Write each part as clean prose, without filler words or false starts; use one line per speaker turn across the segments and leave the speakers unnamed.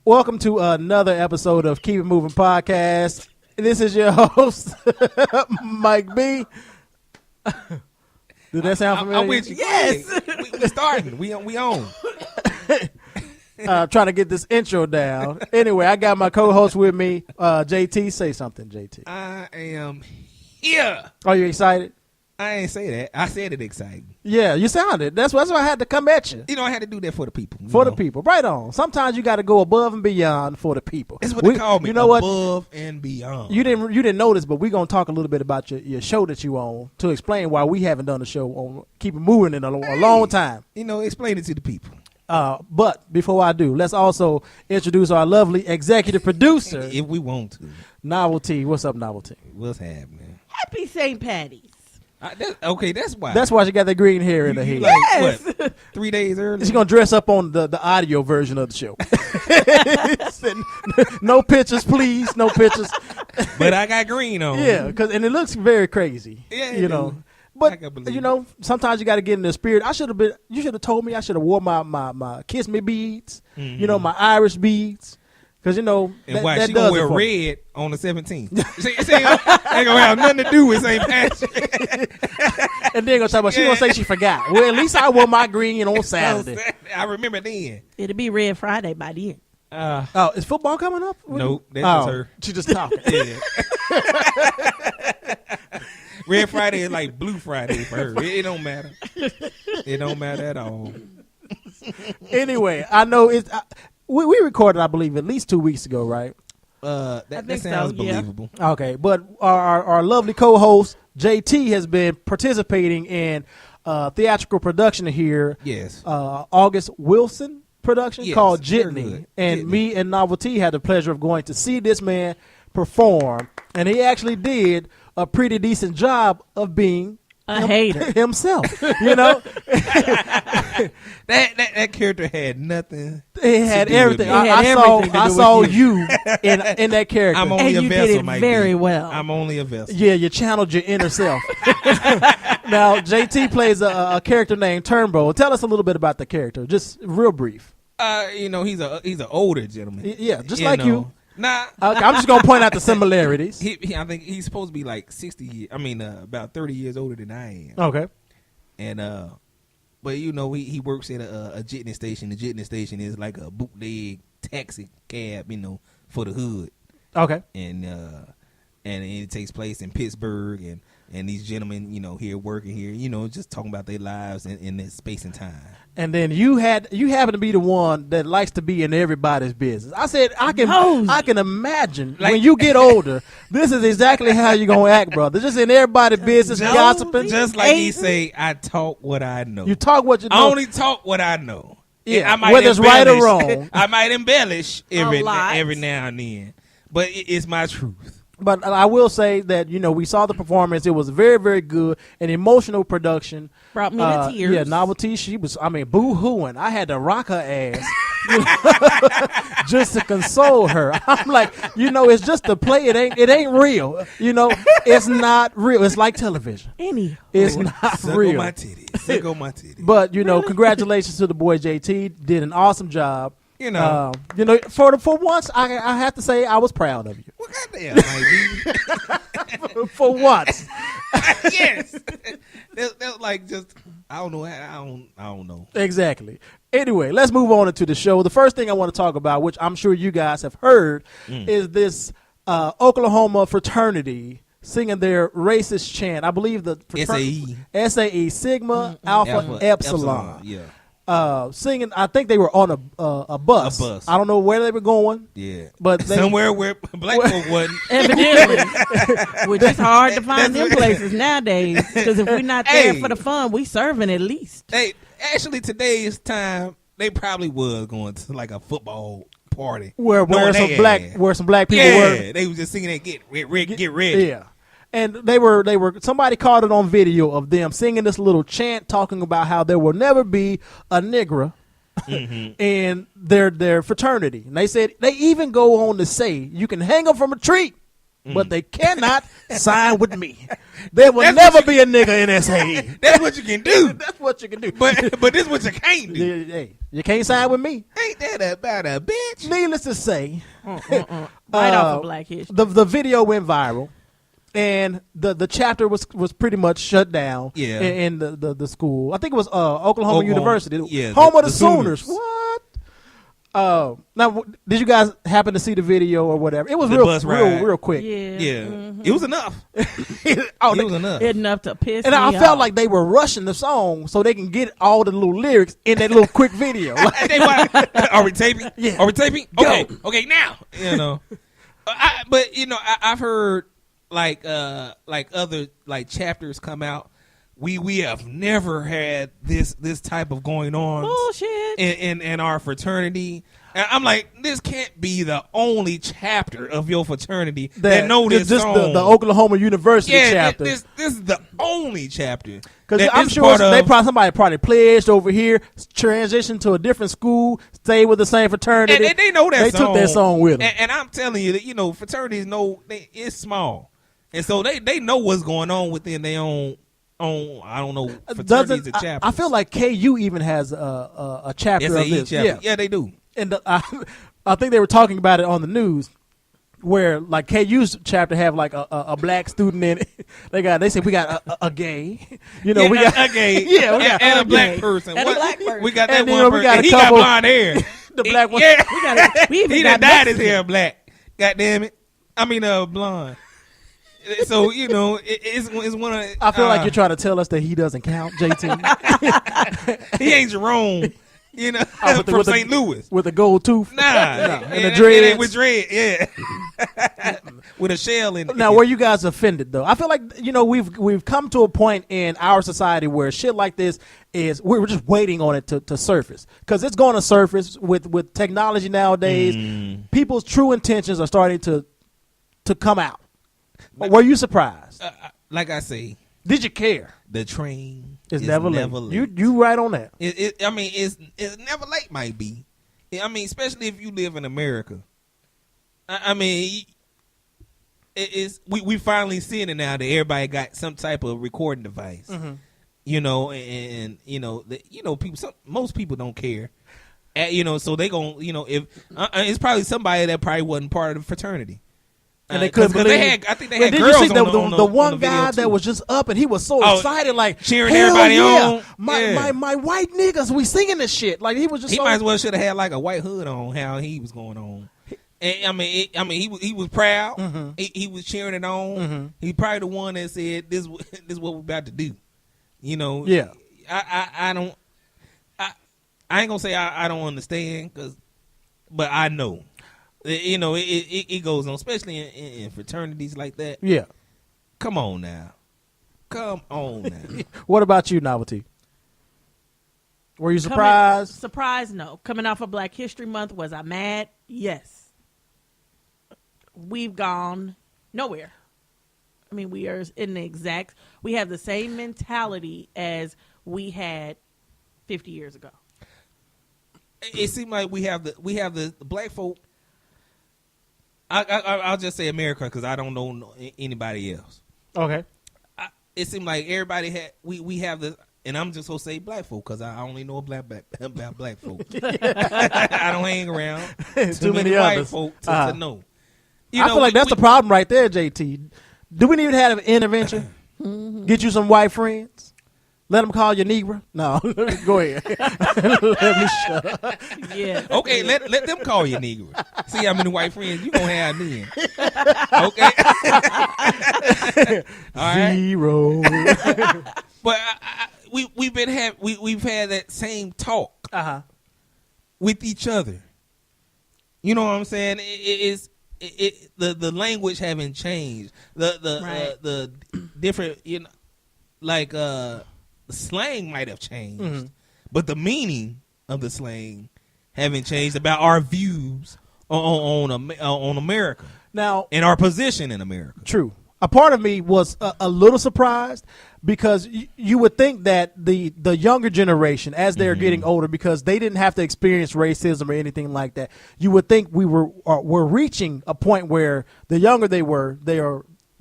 Welcome to another episode of Keep It Movin Podcast. This is your host, Mike B. Did that sound familiar?
I'm with you. Yes. We starting. We on.
Trying to get this intro down. Anyway, I got my co-host with me, JT. Say something, JT.
I am here.
Are you excited?
I ain't say that. I said it exciting.
Yeah, you sounded. That's why I had to come at you.
You know, I had to do that for the people.
For the people. Right on. Sometimes you got to go above and beyond for the people.
That's what they call me.
You know
above and beyond.
You didn't notice, but we're going to talk a little bit about your show that you own to explain why we haven't done a show on Keep It Moving in a long time.
You know, explain it to the people.
But before I do, let's also introduce our lovely executive producer.
If we want to.
Novelty. What's up, Novelty?
What's happening?
Happy St. Patty's.
That's why.
That's why she got that green hair in her head.
Like,
Yes.
what, 3 days early?
She's going to dress up on the audio version of the show. No pictures, please. No pictures.
But I got green on.
Yeah, and it looks very crazy.
Yeah,
you know. But you know, sometimes you got to get in the spirit. You should have told me I should have wore my kiss me beads. Mm-hmm. You know, my Irish beads. Because, you know,
and why she gonna wear red on the 17th? She ain't gonna have nothing to do with St. Patrick.
And then gonna talk about she gonna say she forgot. Well, at least I wore my green on Saturday.
I remember then.
It'll be Red Friday by then.
Is football coming up?
Nope, that's just her.
She just talking.
Yeah. Red Friday is like Blue Friday for her. It don't matter. It don't matter at all.
Anyway, I know it's. We recorded, I believe, at least 2 weeks ago, right?
That sounds believable.
Okay, but our lovely co-host JT has been participating in theatrical production here.
Yes.
August Wilson production called
Jitney.
And me and Novelty had the pleasure of going to see this man perform, and he actually did a pretty decent job of being
a hater
himself. You know,
that character had nothing.
It had everything. I saw you in that character.
I'm only
and
a
you
vessel,
did it
Mike
very
B.
well.
I'm only a vessel.
Yeah, you channeled your inner self. Now, JT plays a character named Turnbow. Tell us a little bit about the character, just real brief.
You know, he's an older gentleman.
Yeah, just like you.
Nah,
okay, I'm just gonna point out the similarities.
I think he's supposed to be like 60. About 30 years older than I am.
Okay.
And but you know, he works at a Jitney station. The Jitney station is like a bootleg taxi cab, you know, for the hood.
Okay.
And it takes place in Pittsburgh, and these gentlemen, you know, here working here, you know, just talking about their lives in this space and time. And
then you happen to be the one that likes to be in everybody's business. I said I can imagine when you get older, this is exactly how you're gonna act, brother. Just in everybody's business, gossiping.
Just like he say, I talk what I know.
You talk what you know.
I only talk what I know.
Yeah, whether it's right or wrong.
I might embellish every now and then, but it's my truth.
But I will say that, you know, we saw the performance. It was very, very good. An emotional production.
Brought me to tears.
Yeah, Novelty, she was, boo-hooing. I had to rock her ass just to console her. I'm like, you know, it's just a play. It ain't real. You know, it's not real. It's like television. It's not real.
Suck on my titty.
But, you know, congratulations to the boy JT. Did an awesome job.
You know,
for once, I have to say I was proud of you.
Well, goddamn, Mike.
For once,
yes. That's like just I don't know. I don't know
exactly. Anyway, let's move on into the show. The first thing I want to talk about, which I'm sure you guys have heard, is this Oklahoma fraternity singing their racist chant. I believe the SAE Sigma Alpha Epsilon.
Yeah.
Singing, I think they were on a bus. I don't know where they were going.
Yeah,
but
somewhere where black folk wasn't.
Evidently, which is hard to find them places nowadays. Because if we're not there for the fun, we serving at least.
Hey, actually, today's time they probably was going to like a football party
where some black people were.
Yeah, they was just singing that get ready.
Yeah. And they were. Somebody caught it on video of them singing this little chant, talking about how there will never be a nigger in their fraternity. And they said they even go on to say you can hang them from a tree, but they cannot sign with me. There will never be a nigga in SAE.
That's what you can do.
That's what you can do.
But this is what you can't do.
Hey, you can't sign with me.
Ain't that about a bitch?
Needless to say,
Right off of Black History.
the video went viral, and the chapter was pretty much shut down.
Yeah.
In the school. I think it was Oklahoma University.
Yeah,
home of the
Sooners.
What? Now, did you guys happen to see the video or whatever? It was
The bus ride.
real quick.
Yeah. It was enough. It was enough.
Enough to piss
And
me
I felt
off.
like they were rushing the song so they can get all the little lyrics in that little quick video.
Are we taping?
Yeah.
Are we taping?
Go.
Okay, now. But I've heard like other like chapters come out. We have never had this type of going on
bullshit
in our fraternity. And I'm like, this can't be the only chapter of your fraternity that know this
just
song.
the Oklahoma University chapter.
This is the only chapter.
Because I'm sure somebody probably pledged over here, transitioned to a different school, stayed with the same fraternity.
And they know that
they
song.
took that song with them.
And I'm telling you that fraternities know it's small, and so they know what's going on within their own I don't know fraternities and chapters.
I feel like KU even has a chapter
SAE
of this.
chapter. Yeah, they do.
And I think they were talking about it on the news, where like KU's chapter have like a black student in it. They said we got a gay, we got
a gay,
yeah, we got
and a black person.
And a black person.
We got that
And then
one
we
person.
got a
And he
couple-
got blonde hair.
the black one.
Yeah,
we even
he
got
done dyed his
Mexican.
hair black. God damn it! I mean, blonde. So it's one of.
I feel like you're trying to tell us that he doesn't count, JT.
He ain't Jerome.
with
from St. Louis.
with a gold tooth.
Nah,
and the
it
dreads.
ain't with dread, yeah, with a shell in it.
Now, were you guys offended though? I feel like we've come to a point in our society where shit like this is we're just waiting on it to surface, because it's going to surface with technology nowadays. People's true intentions are starting to come out. Were you surprised?
Like I say,
Did you care?
the train
It's
is
never late. You right on that.
It's never late. Might be. I mean, especially if you live in America. I mean, we finally seeing it now that everybody got some type of recording device. And people. Most people don't care. So they gon' if it's probably somebody that probably wasn't part of the fraternity.
And they couldn't believe.
I think they had
Did
girls
you see
on
the one
on the
guy
video,
that
too.
was just up and he was so excited, like
cheering
hell
everybody
yeah.
on?
My white niggas, we singing this shit. Like he was just.
He might as well should have had like a white hood on. How he was going on. And, he was proud.
Mm-hmm.
He was cheering it on. He probably the one that said this is what we're about to do.
Yeah.
I ain't gonna say I don't understand, but I know. It goes on, especially in fraternities like that.
Yeah.
Come on now.
What about you, Novelty? Were you surprised?
Surprised, no. Coming off of Black History Month, was I mad? Yes. We've gone nowhere. I mean, we are in the exact. We have the same mentality as we had 50 years ago.
It seemed like we have the black folk. I'll just say America because I don't know anybody else.
Okay.
It seemed like everybody had we have the, and I'm just gonna say black folk because I only know about black folk. I don't hang around
Too many
white
others.
folk to know.
I feel like that's the problem right there, JT. Do we need to have an intervention? Get you some white friends? Let them call you Negro? No, go ahead. Let me shut up.
Yeah.
Okay, let them call you Negro. See how many white friends you gonna have then. Okay. All right.
Zero.
But we've had that same talk with each other. You know what I'm saying? The language haven't changed. The different the slang might have changed, but the meaning of the slang haven't changed about our views on America
Now,
and our position in America.
true. a part of me was a little surprised because you would think that the younger generation, as they're getting older, because they didn't have to experience racism or anything like that, you would think we're reaching a point where the younger they won't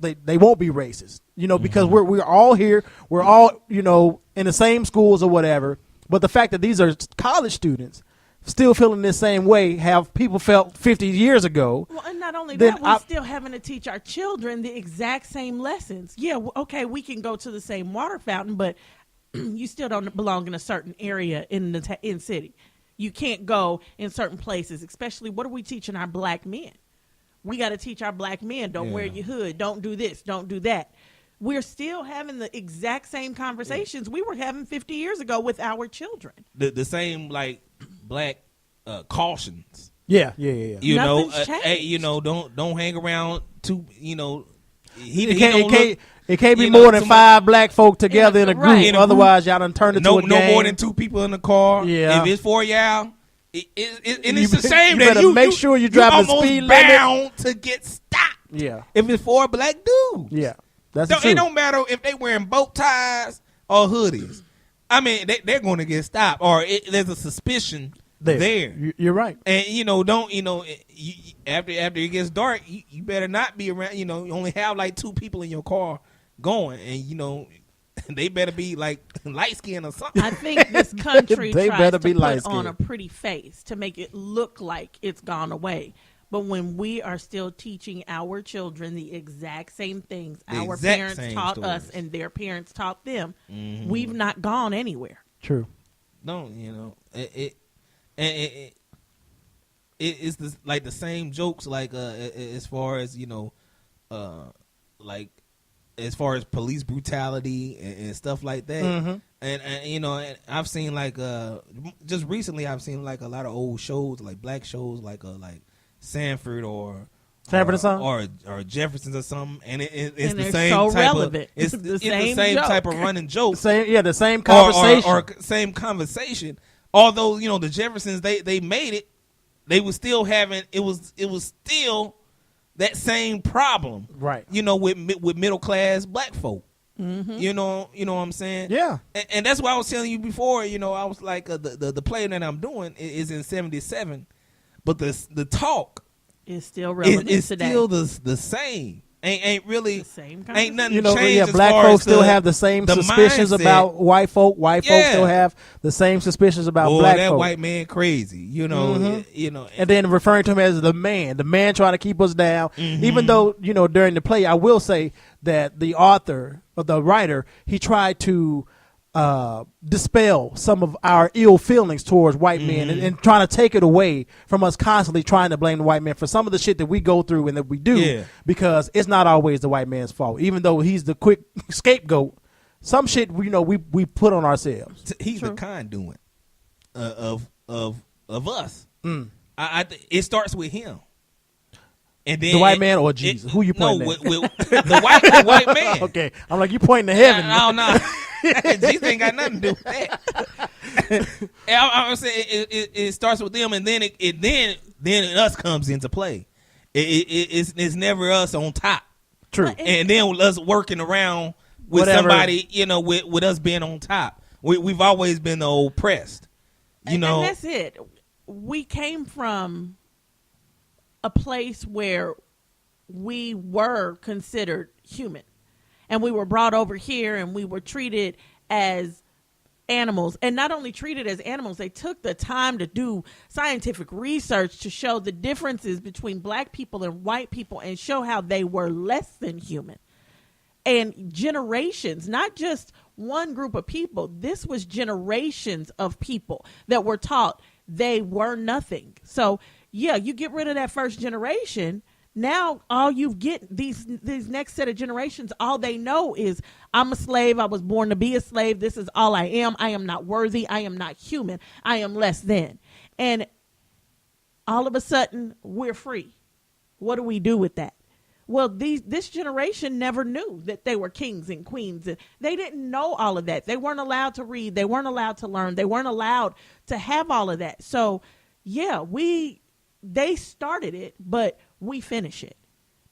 be racist, because we're all here, we're all in the same schools or whatever. But the fact that these are college students still feeling this same way have people felt 50 years ago.
Well, and not only that, we're still having to teach our children the exact same lessons. Yeah, okay, we can go to the same water fountain, but you still don't belong in a certain area in city. You can't go in certain places, especially what are we teaching our black men? We got to teach our black men, don't wear your hood, don't do this, don't do that. We're still having the exact same conversations we were having 50 years ago with our children.
The same, like, black cautions.
Yeah.
Nothing's changed.
Hey, don't hang around too.
It can't be more than 5 black folk together in a group.
Right.
Otherwise, y'all done turned into a gang.
No more than 2 people in the car.
Yeah.
If it's 4 y'all, it's a shame
you
that
better make sure you drive the speed limit.
Bound to get stopped.
Yeah.
If it's 4 black dudes.
Yeah. That's the truth.
It don't matter if they wearing bow ties or hoodies. I mean, they're going to get stopped, or there's a suspicion there.
You're right.
And after it gets dark, you better not be around. You only have like 2 people in your car going, and they better be like light skinned or something.
I think this country
They
tries
better
to
be
put
light-skinned.
on a pretty face to make it look like it's gone away. But when we are still teaching our children the exact same things our parents taught us and their parents taught them, we've not gone anywhere.
True.
No, it's like the same jokes, like as far as like as far as police brutality and stuff like that. And I've seen like just recently I've seen like a lot of old shows, like black shows, like Sanford or Jefferson's or something, and it's the same
so
type
relevant.
of it's the same
joke.
type of running joke.
The same conversation
or same conversation. Although the Jeffersons they made it, they were still having it was still that same problem,
right?
With middle class black folk. You know what I'm saying?
Yeah.
And that's why I was telling you before. I was like the play that I'm doing is in 77. But the talk
is still relevant
is
today.
still the same. Ain't really
the same
ain't nothing
changed.
as
Black
far
folks
as
still have the same suspicions
mindset.
about white folk. White folks still have the same suspicions about black
that
folk.
white man crazy.
And then referring to him as the man trying to keep us down. Even though during the play, I will say that the author or the writer, he tried to dispel some of our ill feelings towards white men and trying to take it away from us constantly trying to blame the white man for some of the shit that we go through and that we do, because it's not always the white man's fault. Even though he's the quick scapegoat, some shit we put on ourselves.
He's the conduit of us. It starts with him. And then
the white man or Jesus? Who you pointing at?
With the white man.
Okay, I'm like, you pointing to heaven.
No. Jesus ain't got nothing to do with that. I'm saying it starts with them, and then then us comes into play. It's never us on top.
True.
And then us working around with somebody, with us being on top. We've always been the oppressed.
And that's it. We came from a place where we were considered human, and we were brought over here and we were treated as animals. And not only treated as animals, they took the time to do scientific research to show the differences between black people and white people and show how they were less than human. And generations, not just one group of people, this was generations of people that were taught they were nothing. So yeah, you get rid of that first generation. Now all you get, these next set of generations, all they know is I'm a slave. I was born to be a slave. This is all I am. I am not worthy. I am not human. I am less than. And all of a sudden we're free. What do we do with that? Well, this generation never knew that they were kings and queens. And they didn't know all of that. They weren't allowed to read. They weren't allowed to learn. They weren't allowed to have all of that. So yeah, they started it, but we finish it,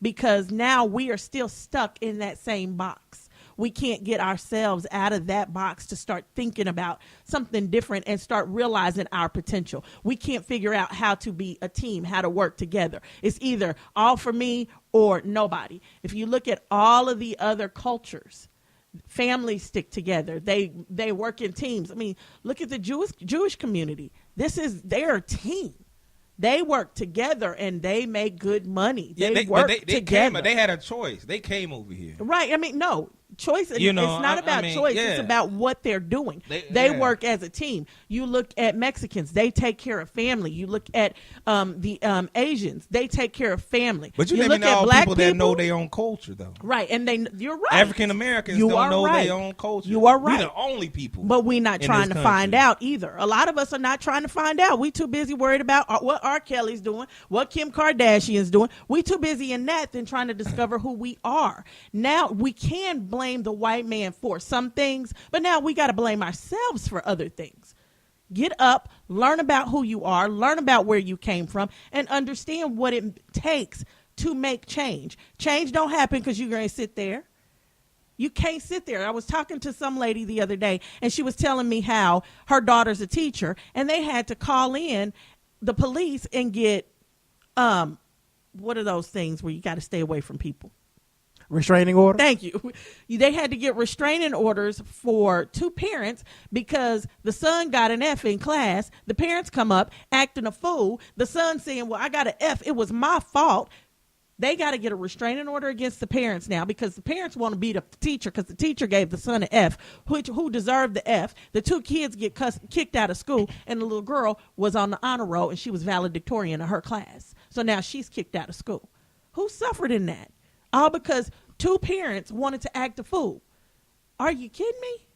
because now we are still stuck in that same box. We can't get ourselves out of that box to start thinking about something different and start realizing our potential. We can't figure out how to be a team, how to work together. It's either all for me or nobody. If you look at all of the other cultures, families stick together. They work in teams. I mean, look at the Jewish community. They're a team. They work together and they make good money. They work together.
They had a choice. They came over here.
Right. I mean, no. Choice. It's not about choice. Yeah. It's about what they're doing. They work as a team. You look at Mexicans. They take care of family. You look at the Asians. They take care of family.
But you look at black people that know their own culture, though.
Right. And you're right.
African Americans don't know their own culture.
You are right.
We're the only people.
But we're not trying to find out either. A lot of us are not trying to find out. We too busy worried about what R. Kelly's doing, what Kim Kardashian's doing. We too busy in that than trying to discover who we are. Now we can blame the white man for some things, but now we got to blame ourselves for other things. Get up, learn about who you are, learn about where you came from, and understand what it takes to make change. Change don't happen because you're going to sit there. You can't sit there. I was talking to some lady the other day, and she was telling me how her daughter's a teacher, and they had to call in the police and get, what are those things where you got to stay away from people?
Restraining order?
Thank you. They had to get restraining orders for 2 parents because the son got an F in class. The parents come up acting a fool. The son saying, well, I got an F. It was my fault. They got to get a restraining order against the parents now because the parents want to beat up the teacher because the teacher gave the son an F, who deserved the F. The 2 kids get kicked out of school, and the little girl was on the honor roll, and she was valedictorian of her class. So now she's kicked out of school. Who suffered in that? All because 2 parents wanted to act a fool. Are you kidding me?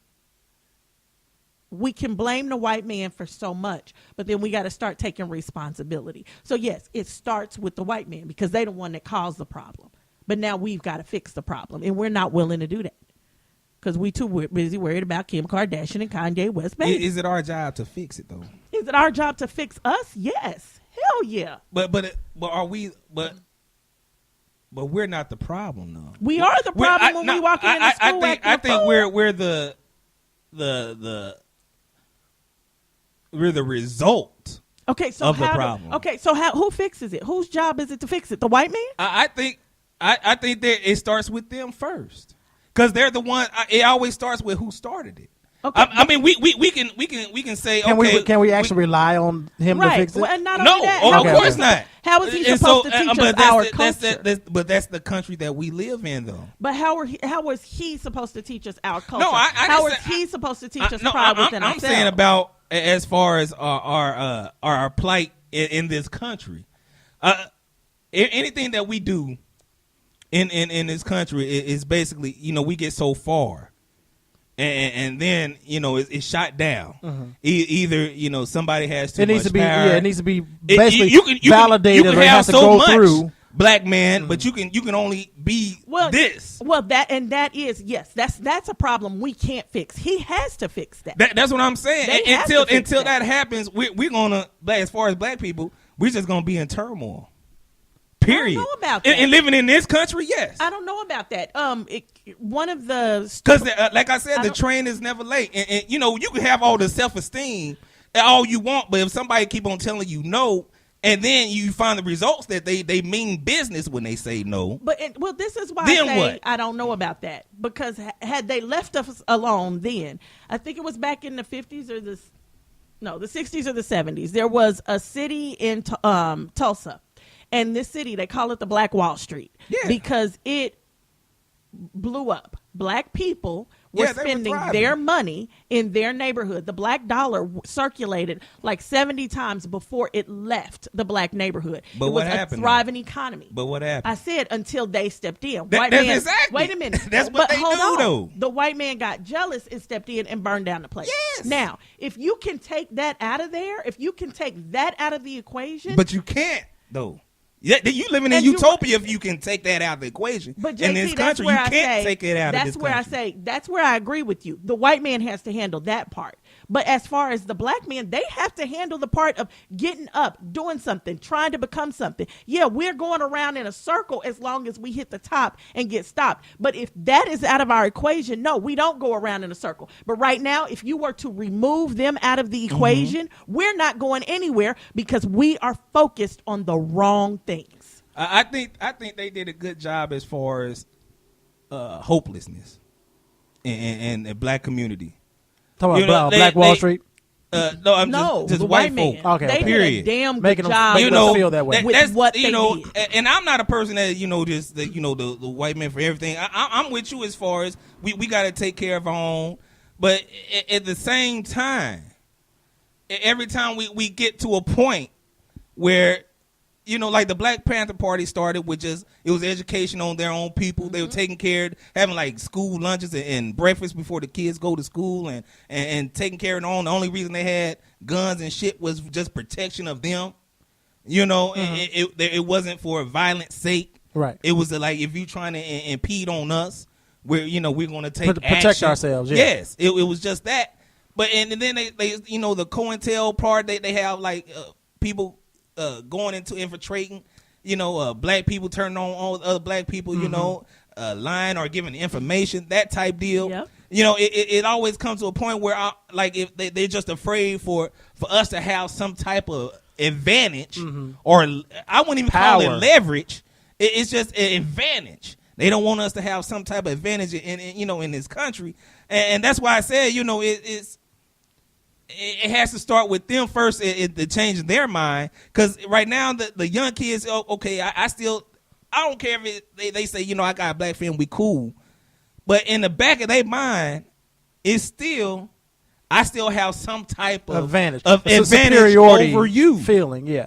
We can blame the white man for so much, but then we got to start taking responsibility. So yes, it starts with the white man because they're the one that caused the problem. But now we've got to fix the problem, and we're not willing to do that because we too busy worried about Kim Kardashian and Kanye West. Baby.
Is it our job to fix it though?
Is it our job to fix us? Yes. Hell yeah.
But are we? But we're not the problem, though.
We are the problem when we walk into school.
I think we're the result.
Okay, so
of the problem.
So who fixes it? Whose job is it to fix it? The white man?
I think that it starts with them first, because they're the one. It always starts with who started it. Okay. I mean, we can say,
can we actually rely on him to fix it?
Well, not
no,
only that,
of course not.
How is he supposed to teach us our culture?
But that's the country that we live in, though.
But how is he supposed to teach us our culture?
No,
how is he supposed to teach us pride within ourselves?
I'm saying about as far as our plight in this country. Anything that we do in this country is basically, we get so far. And then it's shot down. Uh-huh. Either somebody has too much power.
It needs to be basically validated.
You can have so much through black man, but you can only be this.
Well, that is yes. That's a problem we can't fix. He has to fix that.
That's what I'm saying. Until that happens, we're gonna, as far as black people, we're just gonna be in turmoil. Period.
I don't know about that.
And living in this country, yes.
I don't know about that. One of the
because like I said, the train is never late, and you can have all the self-esteem all you want, but if somebody keep on telling you no, and then you find the results that they mean business when they say no.
But this is why
then
I say
what?
I don't know about that, because had they left us alone then, I think it was back in the 50s or the 60s or the 70s, there was a city in Tulsa. And this city, they call it the Black Wall Street because it blew up. Black people were spending their money in their neighborhood. The black dollar circulated like 70 times before it left the black neighborhood.
But
it
what
was
happened?
A thriving economy.
But what happened?
I said until they stepped in.
Exactly.
Wait a minute.
That's what they do, though.
The white man got jealous and stepped in and burned down the place.
Yes.
Now, if you can take that out of there, if you can take that out of the equation.
But you can't, though. Yeah, you living in
And
utopia if you can take that out of the equation.
But JT,
in this country, you can't take it out of this country.
That's where I agree with you. The white man has to handle that part. But as far as the black man, they have to handle the part of getting up, doing something, trying to become something. Yeah, we're going around in a circle as long as we hit the top and get stopped. But if that is out of our equation, no, we don't go around in a circle. But right now, if you were to remove them out of the equation, we're not going anywhere because we are focused on the wrong things.
I think they did a good job as far as hopelessness in the black community.
Talking about Black Wall Street?
No, I'm just white folk.
Okay,
they
period.
did a damn
Making
good
them
job.
feel that way.
With what they did.
And I'm not a person that just the white man for everything. I'm with you as far as we got to take care of our own, but at the same time, every time we get to a point where like the Black Panther Party started with it was education on their own people. They were taking care, having like school lunches and breakfast before the kids go to school and taking care of their own. The only reason they had guns and shit was just protection of them. It wasn't for violent sake.
Right.
It was like, if you trying to impede on us, we're going to take
protect
action.
ourselves. Yeah.
Yes, it was just that. But and then they the COINTEL part, they have like people going into infiltrating, black people turning on other black people, lying or giving information, that type deal.
Yep.
It always comes to a point where if they're just afraid for us to have some type of advantage, or I wouldn't even call it leverage. It's just an advantage. They don't want us to have some type of advantage in this country, and that's why I said it has to start with them first to change their mind. Because right now, the young kids, okay, I don't care if they say, I got a black friend, we cool. But in the back of their mind, it's still, I still have some type of
advantage
superiority over you.
Feeling, yeah.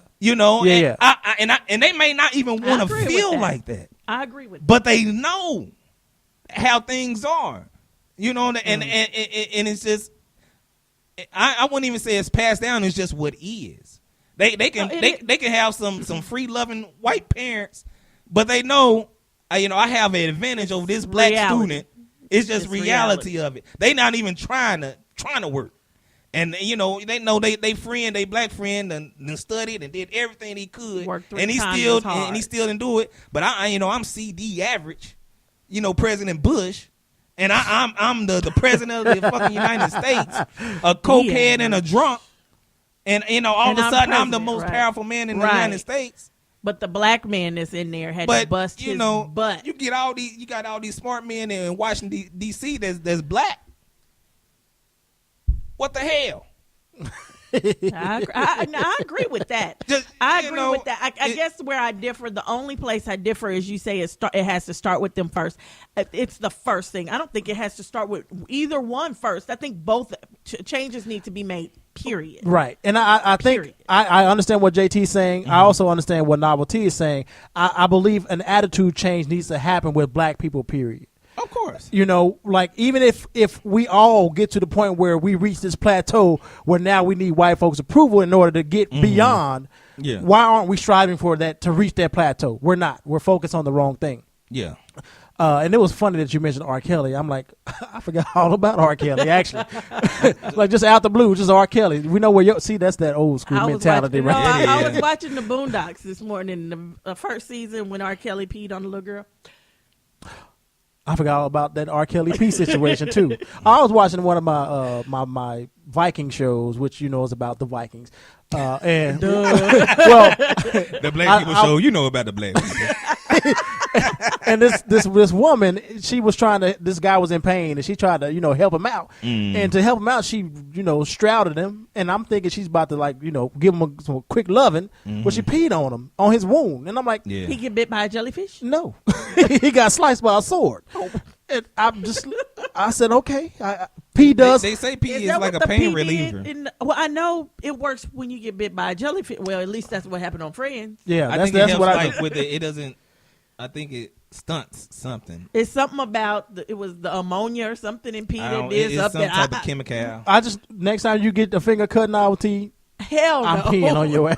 And they may not even want to feel like that.
I agree with that.
But they know how things are. And it's just, I wouldn't even say it's passed down. It's just what is. They can have some free loving white parents, but they know, I have an advantage over this black student. It's just reality of it. They not even trying to work, and they know they friend, they black friend, and studied and did everything he could, and he still didn't do it. But I'm CD average, President Bush. And I'm the president of the fucking United States, a cokehead and a drunk, and all of a sudden I'm the most powerful man in the United States.
But the black man that's in there had to bust his butt.
You got all these smart men in Washington D.C. that's black. What the hell?
I agree with that. I agree with that. I guess where I differ, the only place I differ is you say it has to start with them first. It's the first thing. I don't think it has to start with either one first. I think both changes need to be made, period.
Right. And I think I understand what JT is saying. I also understand what Novelty is saying. I believe an attitude change needs to happen with black people, period.
Of course.
Like even if we all get to the point where we reach this plateau where now we need white folks' approval in order to get beyond, why aren't we striving for that, to reach that plateau? We're not. We're focused on the wrong thing.
Yeah.
And it was funny that you mentioned R. Kelly. I'm like, I forgot all about R. Kelly, actually. Like, just out the blue, just R. Kelly. We know where that's that old school mentality, right?
I was watching the Boondocks this morning, the first season when R. Kelly peed on the little girl.
I forgot all about that R. Kelly P situation too. I was watching one of my my Viking shows, which is about the Vikings, and well,
the black people show about the black people.
And this woman, this guy was in pain, and she tried to help him out, and to help him out, she shrouded him, and I'm thinking she's about to give him some quick loving, but she peed on him on his wound, and I'm like,
he get bit by a jellyfish?
No, he got sliced by a sword. And I said, okay. Pee does.
They say pee is like a pain reliever.
Well, I know it works when you get bit by a jellyfish. Well, at least that's what happened on Friends.
Yeah,
I think that's what I think. With it. It doesn't. I think it stunts something.
It's something about it was the ammonia or something in pee that is
it's
up
some
there.
type of chemical.
I just next time you get the finger cut novelty,
Hell no.
I'm peeing on your ass.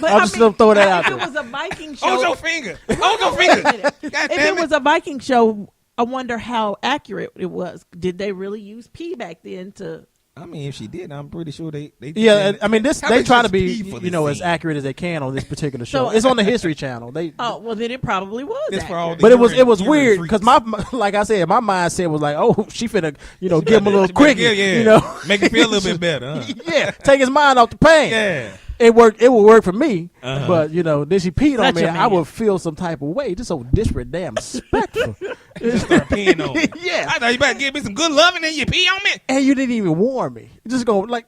But
I'm just gonna throw that out
if
there.
it was a Viking show,
Hold your finger. Hold your finger. God
if
damn
it was a Viking show, I wonder how accurate it was. Did they really use pee back then to?
I mean, if she did, I'm pretty sure they
Yeah, I mean, this
How
they
much
try to
is
be,
pee for
you know,
this
as
scene?
accurate as they can on this particular show.
So-
It's on the History Channel. They,
Oh well, then it probably was.
It's for all
accurate.
the
but it was
urine
weird
freaks.
because like I said, my mindset was like, oh, she finna, you know, give him a little
Yeah,
quickie,
yeah.
you know,
Make him feel a little bit better. Huh?
yeah, take his mind off the pain.
Yeah.
It worked. It would work for me,
Uh-huh.
but you know, then she peed on
Such
me.
a
I
man.
would feel some type of way. Just so disparate, damn respectful.
Just start peeing on me.
Yeah.
I thought you better give me some good loving and you pee on me.
And you didn't even warn me. You just go like,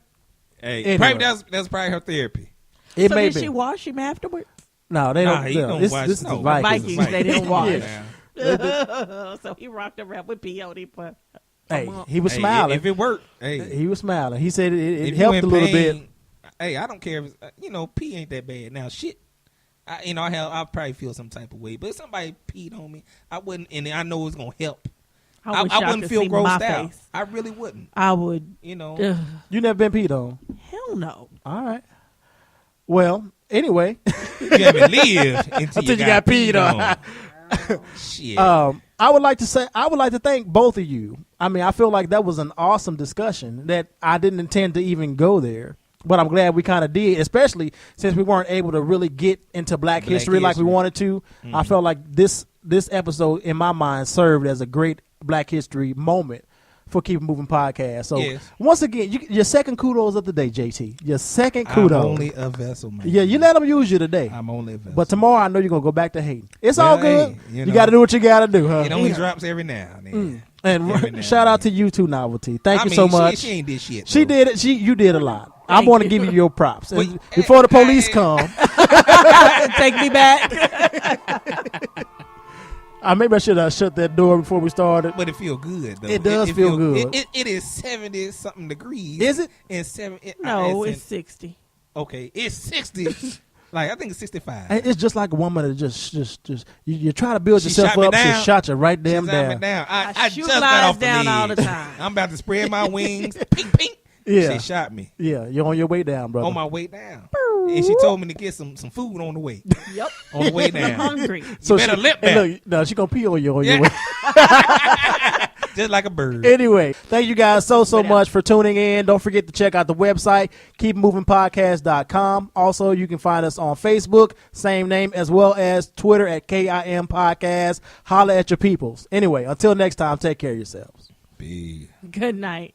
Hey,
Anyway.
probably that's probably her therapy.
it
So
may
did
be.
she wash him afterwards?
No, they
Nah,
don't.
he
No,
don't
this
watch-
this is
no.
the Vikings.
Vikings, they didn't watch.
Yeah.
So he rocked around with pee on him for a
Hey,
month.
he was
Hey,
smiling.
If it worked, hey,
He was smiling. He said it
if you
helped
in
a little
pain,
bit.
Hey, I don't care if you know pee ain't that bad. Now shit, I'll probably feel some type of way. But if somebody peed on me, I wouldn't, and I know it's gonna help.
I wish y'all
wouldn't
could
feel
see my
grossed out.
face.
I really wouldn't.
I would.
You know,
Ugh,
You never been peed on.
hell no.
All right. Well, anyway,
you haven't lived until
Until you got peed on.
Shit.
I would like to thank both of you. I mean, I feel like that was an awesome discussion that I didn't intend to even go there, but I'm glad we kind of did, especially since we weren't able to really get into Black history like we
history.
wanted to. I felt like this episode, in my mind, served as a great Black history moment for Keep It Moving Podcast. So
Yes.
once again, your second kudos of the day, JT. Your second kudos.
I'm only a vessel, man.
Yeah, you let them use you today.
I'm only a vessel.
But tomorrow, I know you're gonna go back to hating. It's
Well,
all good.
hey,
you
know,
got to do what you got to do, huh?
it only drops every now and then.
And
Every now
shout
and
out
then.
to you too, Novelty. Thank
I
you
mean,
so much.
She ain't did shit.
She
though.
did it. You did a lot. I
Thank
want to
you.
give you your props. And
But,
before the police
hey.
come,
Take me back.
maybe I should have shut that door before we started.
But it feel good though.
It does feel good.
It is 70 something degrees.
Is it?
And 70.
No, it's 60.
okay. It's 60. Like I think it's 65.
It's just like a woman that just you try to build
She
yourself
shot me
up. She
down.
shot you right damn
She's on me
down.
down.
I
I
shoot
just got
lies
off the
down all
ledge.
the time.
I'm about to spread my wings. Pink, pink.
Yeah.
She shot me
Yeah, you're on your way down, brother.
on my way down, and she told me to get some food on the way.
Yep.
On the way
I'm
down,
hungry.
so
better
she,
lip
hey,
back.
look, no, she gonna pee on you on your
Yeah.
way.
just like a bird.
Anyway, thank you guys so much for tuning in. Don't forget to check out the website, keepmovingpodcast.com. Also, you can find us on Facebook, same name, as well as Twitter at KIM Podcast. Holla at your peoples. Anyway, until next time, take care of yourselves.
Be.
Good night.